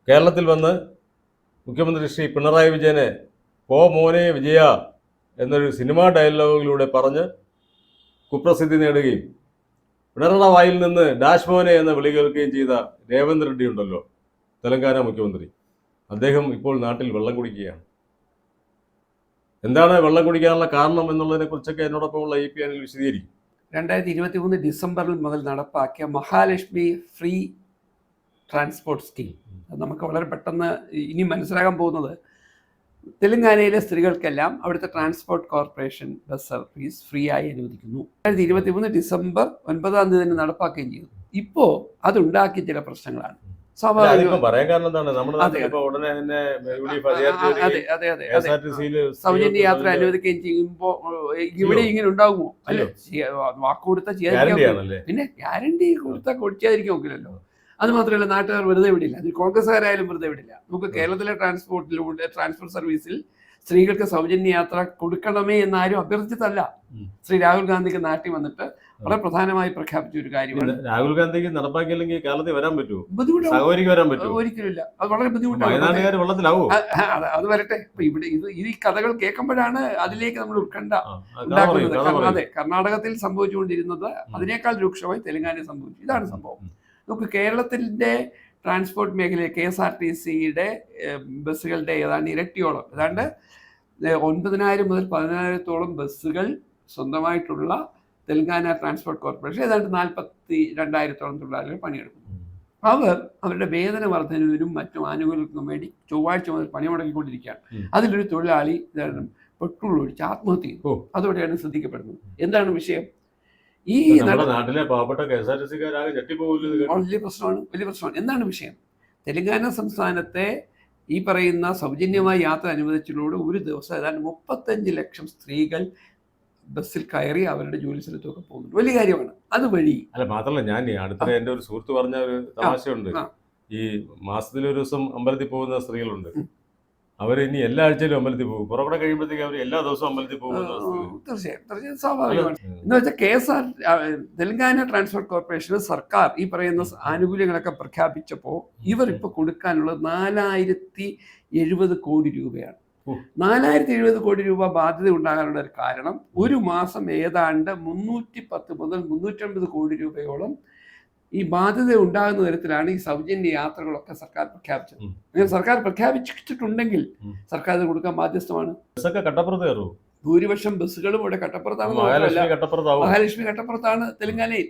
കേരളത്തിൽ വന്ന് മുഖ്യമന്ത്രി ശ്രീ പിണറായി വിജയനെ പോ മോനെ വിജയ എന്നൊരു സിനിമാ ഡയലോഗിലൂടെ പറഞ്ഞ് കുപ്രസിദ്ധി നേടുകയും പിണറായി വായിൽ നിന്ന് ഡാഷ് മോനെ എന്ന വിളി കേൾക്കുകയും ചെയ്ത രേവന്ത് റെഡ്ഡി ഉണ്ടല്ലോ, തെലങ്കാന മുഖ്യമന്ത്രി. അദ്ദേഹം ഇപ്പോൾ നാട്ടിൽ വെള്ളം കുടിക്കുകയാണ്. എന്താണ് വെള്ളം കുടിക്കാനുള്ള കാരണം എന്നുള്ളതിനെ കുറിച്ചൊക്കെ എന്നോടൊപ്പമുള്ള ഈ PNL വിശദീകരിക്കും. 2023 ഡിസംബറിൽ മുതൽ നടപ്പാക്കിയ മഹാലക്ഷ്മി ഫ്രീ ട്രാൻസ്പോർട്ട് സ്കീം നമുക്ക് വളരെ പെട്ടെന്ന് ഇനി മനസ്സിലാക്കാൻ പോകുന്നത്, തെലങ്കാനയിലെ സ്ത്രീകൾക്കെല്ലാം അവിടുത്തെ transport corporation bus service free ആയി അനുവദിക്കുന്നു. 2023 ഡിസംബർ 9-ാം തീയതി തന്നെ നടപ്പാക്കുകയും ചെയ്തു. ഇപ്പോൾ അതുണ്ടാക്കിയ ചില പ്രശ്നങ്ങളാണ്. സ്വാഭാവികം പറയാൻ കാരണം എന്താണ്, സൗജന്യ യാത്ര അനുവദിക്കുകയും ചെയ്യുമ്പോൾ ഇവിടെ ഇങ്ങനെ ഉണ്ടാകുമോ? അല്ലെ, വാക്ക് കൊടുത്ത ചെയ്യാതിരിക്കും. പിന്നെ ഗ്യാരണ്ടി കൊടുത്താൽ കൊടുക്കാതിരിക്കാൻ നോക്കില്ലല്ലോ. അത് മാത്രമല്ല, നാട്ടുകാർ വെറുതെ വിടില്ല. അതിൽ കോൺഗ്രസ്സുകാരായാലും വെറുതെ വിടില്ല. നമുക്ക് കേരളത്തിലെ ട്രാൻസ്പോർട്ട് സർവീസിൽ സ്ത്രീകൾക്ക് സൗജന്യ യാത്ര കൊടുക്കണമേ എന്നാരും അഭ്യർത്ഥിച്ചതല്ല. ശ്രീ രാഹുൽ ഗാന്ധിക്ക് നാട്ടിൽ വന്നിട്ട് വളരെ പ്രധാനമായി പ്രഖ്യാപിച്ച ഒരു കാര്യമാണ്. രാഹുൽ ഗാന്ധിക്ക് നടപ്പാക്കിയില്ലെങ്കിൽ കേരളത്തിൽ വരാൻ പറ്റുമോ? ഒരിക്കലില്ല. അത് വളരെ ബുദ്ധിമുട്ടാണ്. അത് വരട്ടെ. ഇപ്പൊ ഇവിടെ ഈ കഥകൾ കേൾക്കുമ്പോഴാണ് അതിലേക്ക് നമ്മൾ ഉത്കണ്ഠ ഉണ്ടാക്കുന്നത്. അതെ, കർണാടകത്തിൽ സംഭവിച്ചുകൊണ്ടിരുന്നത് അതിനേക്കാൾ രൂക്ഷമായി തെലങ്കാനയിൽ സംഭവിച്ചു. ഇതാണ് സംഭവം. നമുക്ക് കേരളത്തിന്റെ ട്രാൻസ്പോർട്ട് മേഖലയിൽ KSRTCയുടെ ബസ്സുകളുടെ ഏതാണ്ട് ഇരട്ടിയോളം, ഏതാണ്ട് 9,000 മുതൽ 10,000-ഓളം ബസ്സുകൾ സ്വന്തമായിട്ടുള്ള തെലങ്കാന ട്രാൻസ്പോർട്ട് കോർപ്പറേഷൻ ഏതാണ്ട് 42,000-ഓളം തൊഴിലാളികൾ പണിയെടുക്കുന്നു. അവർ അവരുടെ വേതന വർധനവിനും മറ്റും ആനുകൂല്യങ്ങൾക്കും വേണ്ടി ചൊവ്വാഴ്ച മുതൽ പണിമുടക്കിക്കൊണ്ടിരിക്കുകയാണ്. അതിലൊരു തൊഴിലാളി പെട്രോൾ ഒഴിച്ച് ആത്മഹത്യ ചെയ്തു. അതോടെയാണ് ശ്രദ്ധിക്കപ്പെടുന്നത്. എന്താണ് വിഷയം? ഈ നാട്ടിലെ പാവപ്പെട്ട വലിയ പ്രശ്നമാണ്. എന്താണ് വിഷയം? തെലങ്കാന സംസ്ഥാനത്തെ ഈ പറയുന്ന സൗജന്യമായ യാത്ര അനുവദിച്ചതിലൂടെ ഒരു ദിവസം ഏതാണ്ട് 35 ലക്ഷം സ്ത്രീകൾ ബസ്സിൽ കയറി അവരുടെ ജോലി സ്ഥലത്തൊക്കെ പോകുന്നുണ്ട്. വലിയ കാര്യമാണ്. അതുവഴി മാത്രമല്ല, ഞാൻ അടുത്തിടെ എൻ്റെ ഒരു സുഹൃത്ത് പറഞ്ഞ ഒരു തമാശയുണ്ട്. ഈ മാസത്തിലൊരു ദിവസം അമ്പലത്തിൽ പോകുന്ന സ്ത്രീകളുണ്ട്. അവർ ഇനി എല്ലാ ആഴ്ചയിലും അമ്പലത്തിൽ പോകും. പുറകെ കഴിയുമ്പോഴത്തേക്ക് അവർ എല്ലാ ദിവസവും അമ്പലത്തിൽ പോകും. തീർച്ചയായും സ്വാഭാവികമാണ്. എന്ന് വെച്ചാൽ തെലങ്കാന ട്രാൻസ്പോർട്ട് കോർപ്പറേഷന് സർക്കാർ ഈ പറയുന്ന ആനുകൂല്യങ്ങളൊക്കെ പ്രഖ്യാപിച്ചപ്പോൾ ഇവർ ഇപ്പോൾ കൊടുക്കാനുള്ളത് 470 കോടി രൂപയാണ്. 470 കോടി രൂപ ബാധ്യത ഉണ്ടാകാനുള്ള ഒരു കാരണം, ഒരു മാസം ഏതാണ്ട് 310 മുതൽ 350 കോടി രൂപയോളം ഈ ബാധ്യത ഉണ്ടാകുന്ന തരത്തിലാണ് ഈ സൗജന്യ യാത്രകളൊക്കെ സർക്കാർ പ്രഖ്യാപിച്ചത്. അങ്ങനെ സർക്കാർ പ്രഖ്യാപിച്ചിട്ടുണ്ടെങ്കിൽ സർക്കാർ അത് കൊടുക്കാൻ ബാധ്യസ്ഥമാണ്. ഭൂരിപക്ഷം ബസ്സുകളും ഇവിടെ കട്ടപ്പുറത്താണ്. മഹാലക്ഷ്മി കട്ടപ്പുറത്താണ് തെലങ്കാനയിൽ.